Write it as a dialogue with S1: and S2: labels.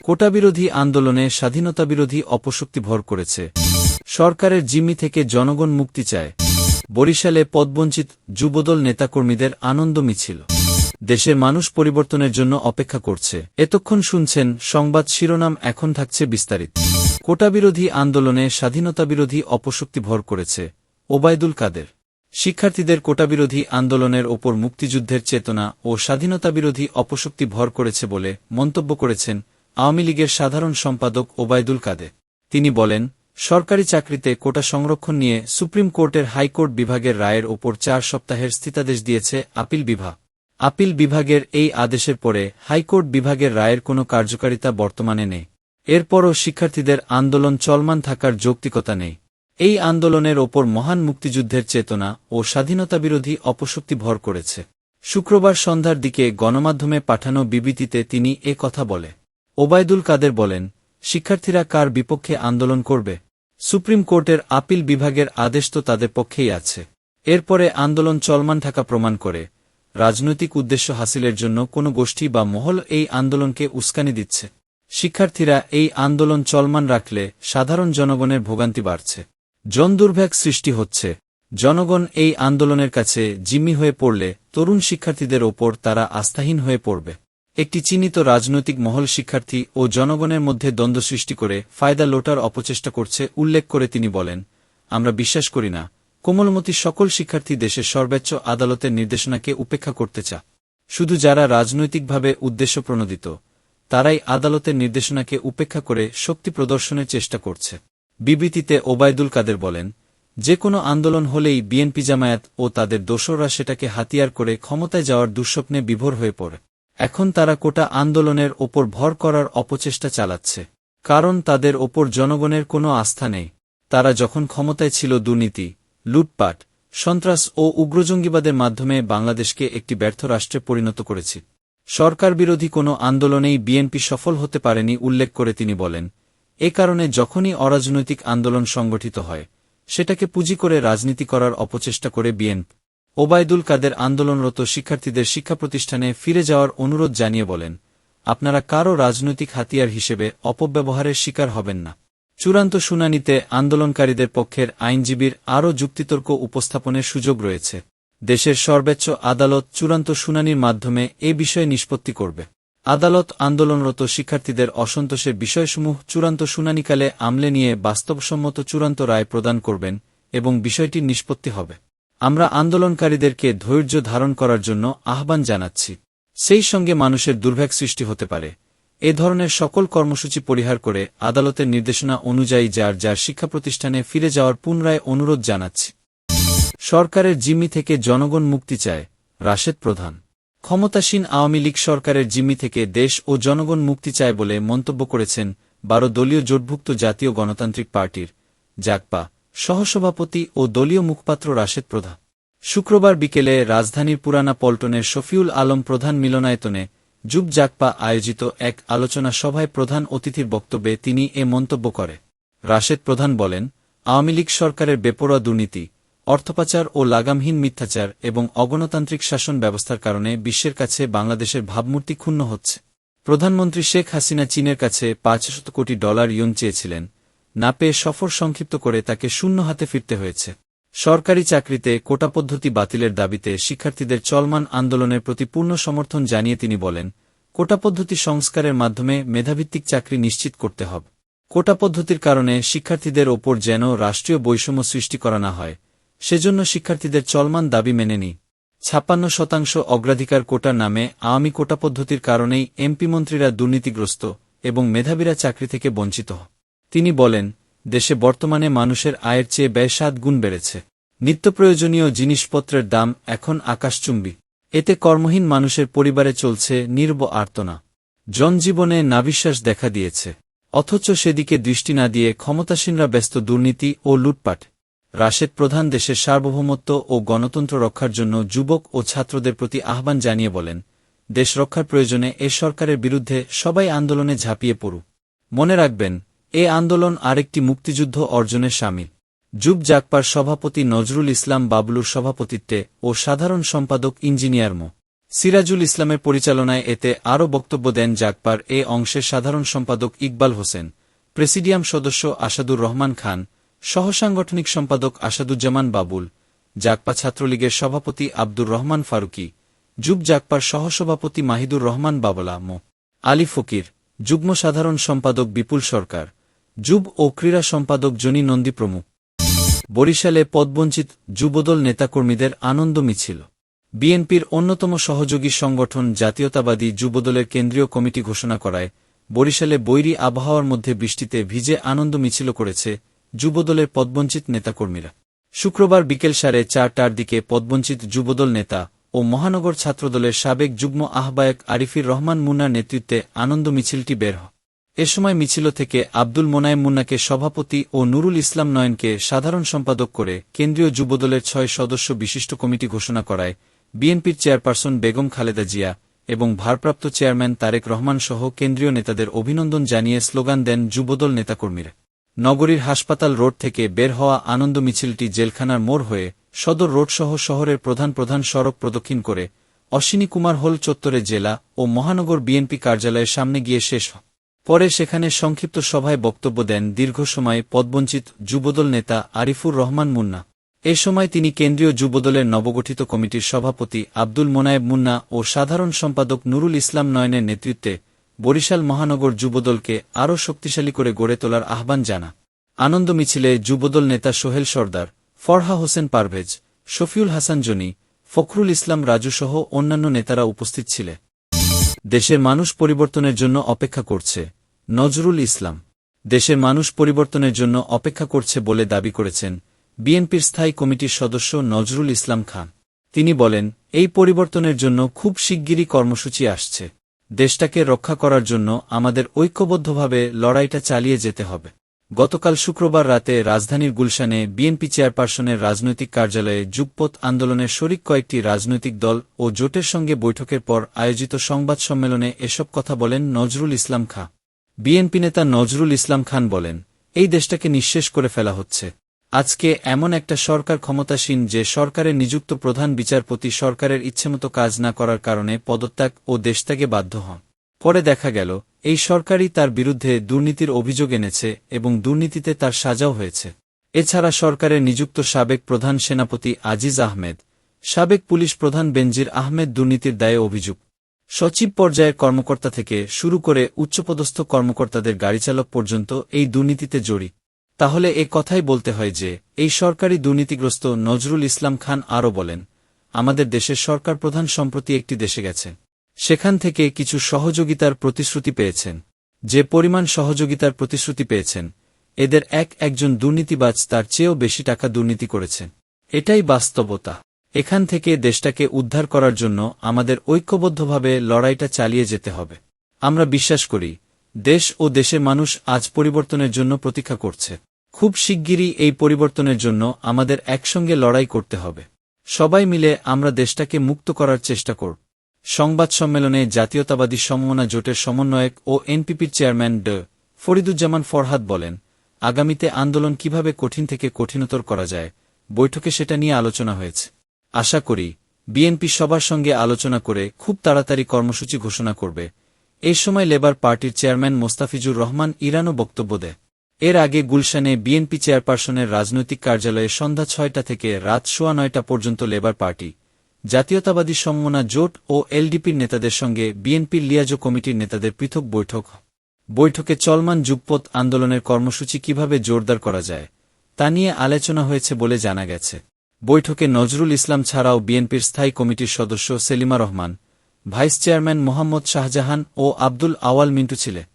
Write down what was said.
S1: কোটাবিরোধী আন্দোলনে স্বাধীনতাবিরোধী অপশক্তি ভর করেছে। সরকারের জিম্মি থেকে জনগণ মুক্তি চায়। বরিশালে পদবঞ্চিত যুবদল নেতাকর্মীদের আনন্দ মিছিল। দেশের মানুষ পরিবর্তনের জন্য অপেক্ষা করছে। এতক্ষণ শুনছেন সংবাদ শিরোনাম, এখন থাকছে বিস্তারিত। কোটাবিরোধী আন্দোলনে স্বাধীনতাবিরোধী অপশক্তি ভর করেছে। ওবায়দুল কাদের। শিক্ষার্থীদের কোটাবিরোধী আন্দোলনের ওপর মুক্তিযুদ্ধের চেতনা ও স্বাধীনতাবিরোধী অপশক্তি ভর করেছে বলে মন্তব্য করেছেন আওয়ামী লীগের সাধারণ সম্পাদক ওবায়দুল কাদের। তিনি বলেন, সরকারি চাকরিতে কোটা সংরক্ষণ নিয়ে সুপ্রিম কোর্টের হাইকোর্ট বিভাগের রায়ের ওপর 4 সপ্তাহের স্থিতাদেশ দিয়েছে আপিল বিভাগ। আপিল বিভাগের এই আদেশের পরে হাইকোর্ট বিভাগের রায়ের কোনো কার্যকারিতা বর্তমানে নেই। এরপরও শিক্ষার্থীদের আন্দোলন চলমান থাকার যৌক্তিকতা নেই। এই আন্দোলনের ওপর মহান মুক্তিযুদ্ধের চেতনা ও স্বাধীনতাবিরোধী অপশক্তি ভর করেছে। শুক্রবার সন্ধ্যার দিকে গণমাধ্যমে পাঠানো বিবৃতিতে তিনি এ কথা বলে। ওবায়দুল কাদের বলেন, শিক্ষার্থীরা কার বিপক্ষে আন্দোলন করবে? সুপ্রিম কোর্টের আপিল বিভাগের আদেশ তো তাদের পক্ষেই আছে। এরপরে আন্দোলন চলমান থাকা প্রমাণ করে রাজনৈতিক উদ্দেশ্য হাসিলের জন্য কোনো গোষ্ঠী বা মহল এই আন্দোলনকে উস্কানি দিচ্ছে। শিক্ষার্থীরা এই আন্দোলন চলমান রাখলে সাধারণ জনগণের ভোগান্তি বাড়ছে, জনদুর্ভোগ সৃষ্টি হচ্ছে। জনগণ এই আন্দোলনের কাছে জিম্মি হয়ে পড়লে তরুণ শিক্ষার্থীদের ওপর তারা আস্থাহীন হয়ে পড়বে। একটি চিহ্নিত রাজনৈতিক মহল শিক্ষার্থী ও জনগণের মধ্যে দ্বন্দ্ব সৃষ্টি করে ফায়দা লোটার অপচেষ্টা করছে উল্লেখ করে তিনি বলেন, আমরা বিশ্বাস করি না কোমলমতি সকল শিক্ষার্থী দেশের সর্বোচ্চ আদালতের নির্দেশনাকে উপেক্ষা করতে চায়। শুধু যারা রাজনৈতিকভাবে উদ্দেশ্যপ্রণোদিত তারাই আদালতের নির্দেশনাকে উপেক্ষা করে শক্তি প্রদর্শনের চেষ্টা করছে। বিবৃতিতে ওবায়দুল কাদের বলেন, যে কোনো আন্দোলন হলেই বিএনপি জামায়াত ও তাদের দোসররা সেটাকে হাতিয়ার করে ক্ষমতায় যাওয়ার দুঃস্বপ্নে বিভোর হয়ে পড়ে। এখন তারা কোটা আন্দোলনের ওপর ভর করার অপচেষ্টা চালাচ্ছে, কারণ তাদের ওপর জনগণের কোনো আস্থা নেই। তারা যখন ক্ষমতায় ছিল দুর্নীতি, লুটপাট, সন্ত্রাস ও উগ্রজঙ্গিবাদের মাধ্যমে বাংলাদেশকে একটি ব্যর্থ রাষ্ট্রে পরিণত করেছে। সরকার বিরোধী কোনো আন্দোলনেই বিএনপি সফল হতে পারেনি উল্লেখ করে তিনি বলেন, এ কারণে যখনই অরাজনৈতিক আন্দোলন সংগঠিত হয় সেটাকে পুঁজি করে রাজনীতি করার অপচেষ্টা করে বিএনপি। ওবায়দুল কাদের আন্দোলনরত শিক্ষার্থীদের শিক্ষা প্রতিষ্ঠানে ফিরে যাওয়ার অনুরোধ জানিয়ে বলেন, আপনারা কারও রাজনৈতিক হাতিয়ার হিসেবে অপব্যবহারের শিকার হবেন না। চূড়ান্ত শুনানিতে আন্দোলনকারীদের পক্ষের আইনজীবীর আরও যুক্তিতর্ক উপস্থাপনের সুযোগ রয়েছে। দেশের সর্বোচ্চ আদালত চূড়ান্ত শুনানির মাধ্যমে এ বিষয়ে নিষ্পত্তি করবে। আদালত আন্দোলনরত শিক্ষার্থীদের অসন্তোষের বিষয়সমূহ চূড়ান্ত শুনানিকালে আমলে নিয়ে বাস্তবসম্মত চূড়ান্ত রায় প্রদান করবেন এবং বিষয়টির নিষ্পত্তি হবে। আমরা আন্দোলনকারীদেরকে ধৈর্য ধারণ করার জন্য আহ্বান জানাচ্ছি। সেই সঙ্গে মানুষের দুর্ভোগ সৃষ্টি হতে পারে, এ ধরনের সকল কর্মসূচি পরিহার করে আদালতের নির্দেশনা অনুযায়ী যার যার শিক্ষা প্রতিষ্ঠানে ফিরে যাওয়ার পুনরায় অনুরোধ জানাচ্ছি। সরকারের জিম্মি থেকে জনগণ মুক্তি চায়, রাশেদ প্রধান। ক্ষমতাসীন আওয়ামী লীগ সরকারের জিম্মি থেকে দেশ ও জনগণ মুক্তি চায় বলে মন্তব্য করেছেন 12 দলীয় জোটভুক্ত জাতীয় গণতান্ত্রিক পার্টির জাগপা সহসভাপতি ও দলীয় মুখপাত্র রাশেদ প্রধান। শুক্রবার বিকেলে রাজধানীর পুরানা পল্টনের শফিউল আলম প্রধান মিলনায়তনে যুব জাগপা আয়োজিত এক আলোচনা সভায় প্রধান অতিথির বক্তব্যে তিনি এ মন্তব্য করে। রাশেদ প্রধান বলেন, আওয়ামী লীগ সরকারের বেপরোয়া দুর্নীতি, অর্থপাচার ও লাগামহীন মিথ্যাচার এবং অগণতান্ত্রিক শাসন ব্যবস্থার কারণে বিশ্বের কাছে বাংলাদেশের ভাবমূর্তি ক্ষুণ্ণ হচ্ছে। প্রধানমন্ত্রী শেখ হাসিনা চীনের কাছে $500 কোটি ইউন চেয়েছিলেন, না পেয়ে সফর সংক্ষিপ্ত করে তাকে শূন্য হাতে ফিরতে হয়েছে। সরকারি চাকরিতে কোটা পদ্ধতি বাতিলের দাবিতে শিক্ষার্থীদের চলমান আন্দোলনের প্রতি পূর্ণ সমর্থন জানিয়ে তিনি বলেন, কোটা পদ্ধতি সংস্কারের মাধ্যমে মেধাভিত্তিক চাকরি নিশ্চিত করতে হবে। কোটা পদ্ধতির কারণে শিক্ষার্থীদের ওপর যেন রাষ্ট্রীয় বৈষম্য সৃষ্টি করা না হয়, সেজন্য শিক্ষার্থীদের চলমান দাবি মেনে নিই। 56% অগ্রাধিকার কোটার নামে আওয়ামী কোটা পদ্ধতির কারণেই এমপি মন্ত্রীরা দুর্নীতিগ্রস্ত এবং মেধাবীরা চাকরি থেকে বঞ্চিত। তিনি বলেন, দেশে বর্তমানে মানুষের আয়ের চেয়ে ব্যয় 7 গুণ বেড়েছে। নিত্যপ্রয়োজনীয় জিনিসপত্রের দাম এখন আকাশচুম্বী। এতে কর্মহীন মানুষের পরিবারে চলছে নীরব আর্তনা। জনজীবনে নাভিশ্বাস দেখা দিয়েছে, অথচ সেদিকে দৃষ্টি না দিয়ে ক্ষমতাসীনরা ব্যস্ত দুর্নীতি ও লুটপাট। রাশেদ প্রধান দেশের সার্বভৌমত্ব ও গণতন্ত্র রক্ষার জন্য যুবক ও ছাত্রদের প্রতি আহ্বান জানিয়ে বলেন, দেশ রক্ষার প্রয়োজনে এ সরকারের বিরুদ্ধে সবাই আন্দোলনে ঝাঁপিয়ে পড়ুক। মনে রাখবেন, এ আন্দোলন আরেকটি মুক্তিযুদ্ধ অর্জনের শামিল। যুব জাগপার সভাপতি নজরুল ইসলাম বাবলুর সভাপতিত্বে ও সাধারণ সম্পাদক ইঞ্জিনিয়ার মো। সিরাজুল ইসলামের পরিচালনায় এতে আরও বক্তব্য দেন জাগপার এ অংশের সাধারণ সম্পাদক ইকবাল হোসেন, প্রেসিডিয়াম সদস্য আসাদুর রহমান খান, সহসাংগঠনিক সম্পাদক আসাদুজ্জামান বাবুল, জাগপা ছাত্রলীগের সভাপতি আব্দুর রহমান ফারুকী, যুব জাগপার সহসভাপতি মাহিদুর রহমান বাবলা, মো. আলী ফকির, যুগ্ম সাধারণ সম্পাদক বিপুল সরকার, যুব ও ক্রীড়া সম্পাদক জনি নন্দী প্রমুখ। বরিশালে পদবঞ্চিত যুবদল নেতাকর্মীদের আনন্দ মিছিল। বিএনপির অন্যতম সহযোগী সংগঠন জাতীয়তাবাদী যুবদলের কেন্দ্রীয় কমিটি ঘোষণা করায় বরিশালে বৈরী আবহাওয়ার মধ্যে বৃষ্টিতে ভিজে আনন্দ মিছিল করেছে যুবদলের পদবঞ্চিত নেতাকর্মীরা। শুক্রবার বিকেল 4:30টার দিকে পদবঞ্চিত যুবদল নেতা ও মহানগর ছাত্রদলের সাবেক যুগ্ম আহ্বায়ক আরিফির রহমান মুন্নার নেতৃত্বে আনন্দ মিছিলটি বের হয়। এ সময় মিছিল থেকে আব্দুল মোনায়েম মুন্নাকে সভাপতি ও নুরুল ইসলাম নয়নকে সাধারণ সম্পাদক করে কেন্দ্রীয় যুবদলের 6 সদস্য বিশিষ্ট কমিটি ঘোষণা করায় বিএনপির চেয়ারপারসন বেগম খালেদা জিয়া এবং ভারপ্রাপ্ত চেয়ারম্যান তারেক রহমান সহ কেন্দ্রীয় নেতাদের অভিনন্দন জানিয়ে স্লোগান দেন যুবদল নেতাকর্মীরা। নগরীর হাসপাতাল রোড থেকে বের হওয়া আনন্দ মিছিলটি জেলখানার মোড় হয়ে সদর রোডসহ শহরের প্রধান প্রধান সড়ক প্রদক্ষিণ করে অশ্বিনী কুমার হল চত্বরে জেলা ও মহানগর বিএনপি কার্যালয়ের সামনে গিয়ে শেষ হয়। পরে সেখানে সংক্ষিপ্ত সভায় বক্তব্য দেন দীর্ঘ সময় পদবঞ্চিত যুবদল নেতা আরিফুর রহমান মুন্না। এ সময় তিনি কেন্দ্রীয় যুবদলের নবগঠিত কমিটির সভাপতি আব্দুল মোনায়েব মুন্না ও সাধারণ সম্পাদক নুরুল ইসলাম নয়নের নেতৃত্বে বরিশাল মহানগর যুবদলকে আরও শক্তিশালী করে গড়ে তোলার আহ্বান জানান। আনন্দ মিছিলে যুবদল নেতা সোহেল সরদার, ফরহা হোসেন পারভেজ, শফিউল হাসান জনি, ফখরুল ইসলাম রাজুসহ অন্যান্য নেতারা উপস্থিত ছিলেন। দেশের মানুষ পরিবর্তনের জন্য অপেক্ষা করছে, নজরুল ইসলাম। দেশের মানুষ পরিবর্তনের জন্য অপেক্ষা করছে বলে দাবি করেছেন বিএনপির স্থায়ী কমিটির সদস্য নজরুল ইসলাম খান। তিনি বলেন, এই পরিবর্তনের জন্য খুব শিগগিরই কর্মসূচি আসছে। দেশটাকে রক্ষা করার জন্য আমাদের ঐক্যবদ্ধভাবে লড়াইটা চালিয়ে যেতে হবে। গতকাল শুক্রবার রাতে রাজধানীর গুলশানে বিএনপি চেয়ারপারসনের রাজনৈতিক কার্যালয়ে যুগপৎ আন্দোলনের শরিক কয়েকটি রাজনৈতিক দল ও জোটের সঙ্গে বৈঠকের পর আয়োজিত সংবাদ সম্মেলনে এসব কথা বলেন নজরুল ইসলাম খান। বিএনপি নেতা নজরুল ইসলাম খান বলেন, এই দেশটাকে নিঃশেষ করে ফেলা হচ্ছে। আজকে এমন একটা সরকার ক্ষমতাসীন যে সরকারের নিযুক্ত প্রধান বিচারপতি সরকারের ইচ্ছেমতো কাজ না করার কারণে পদত্যাগ ও দেশত্যাগে বাধ্য হন। পরে দেখা গেল এই সরকারই তার বিরুদ্ধে দুর্নীতির অভিযোগ এনেছে এবং দুর্নীতিতে তার সাজাও হয়েছে। এছাড়া সরকারের নিযুক্ত সাবেক প্রধান সেনাপতি আজিজ আহমেদ, সাবেক পুলিশ প্রধান বেনজির আহমেদ দুর্নীতির দায়ে অভিযুক্ত। সচিব পর্যায়ের কর্মকর্তা থেকে শুরু করে উচ্চপদস্থ কর্মকর্তাদের গাড়িচালক পর্যন্ত এই দুর্নীতিতে জড়িত। তাহলে এ কথাই বলতে হয় যে এই সরকারি দুর্নীতিগ্রস্ত। নজরুল ইসলাম খান আরও বলেন, আমাদের দেশের সরকার প্রধান সম্প্রতি একটি দেশে গেছেন। সেখান থেকে কিছু সহযোগিতার প্রতিশ্রুতি পেয়েছেন। যে পরিমাণ সহযোগিতার প্রতিশ্রুতি পেয়েছেন, এদের একজন দুর্নীতিবাজ তার চেয়েও বেশি টাকা দুর্নীতি করেছেন। এটাই বাস্তবতা। এখান থেকে দেশটাকে উদ্ধার করার জন্য আমাদের ঐক্যবদ্ধভাবে লড়াইটা চালিয়ে যেতে হবে। আমরা বিশ্বাস করি, দেশ ও দেশের মানুষ আজ পরিবর্তনের জন্য প্রতীক্ষা করছে। খুব শিগগিরই এই পরিবর্তনের জন্য আমাদের একসঙ্গে লড়াই করতে হবে। সবাই মিলে আমরা দেশটাকে মুক্ত করার চেষ্টা করব। সংবাদ সম্মেলনে জাতীয়তাবাদী সমমনা জোটের সমন্বয়ক ও এনপিপির চেয়ারম্যান ড ফরিদুজ্জামান ফরহাদ বলেন, আগামীতে আন্দোলন কিভাবে কঠিন থেকে কঠিনতর করা যায়, বৈঠকে সেটা নিয়ে আলোচনা হয়েছে। আশা করি বিএনপি সবার সঙ্গে আলোচনা করে খুব তাড়াতাড়ি কর্মসূচি ঘোষণা করবে। এই সময় লেবার পার্টির চেয়ারম্যান মোস্তাফিজুর রহমান ইরানও বক্তব্য দেয়। এর আগে গুলশানে বিএনপি চেয়ারপারসনের রাজনৈতিক কার্যালয়ে সন্ধ্যা 6টা থেকে রাত 9:15 পর্যন্ত লেবার পার্টি, জাতীয়তাবাদী সমমনা জোট ও এলডিপির নেতাদের সঙ্গে বিএনপির লিয়াজো কমিটির নেতাদের পৃথক বৈঠক। বৈঠকে চলমান যুগপৎ আন্দোলনের কর্মসূচি কিভাবে জোরদার করা যায় তা নিয়ে আলোচনা হয়েছে বলে জানা গেছে। বৈঠকে নজরুল ইসলাম ছাড়াও বিএনপির স্থায়ী কমিটির সদস্য সেলিমা রহমান, ভাইস চেয়ারম্যান মোহাম্মদ শাহজাহান ও আব্দুল আওয়াল মিন্টু ছিলেন।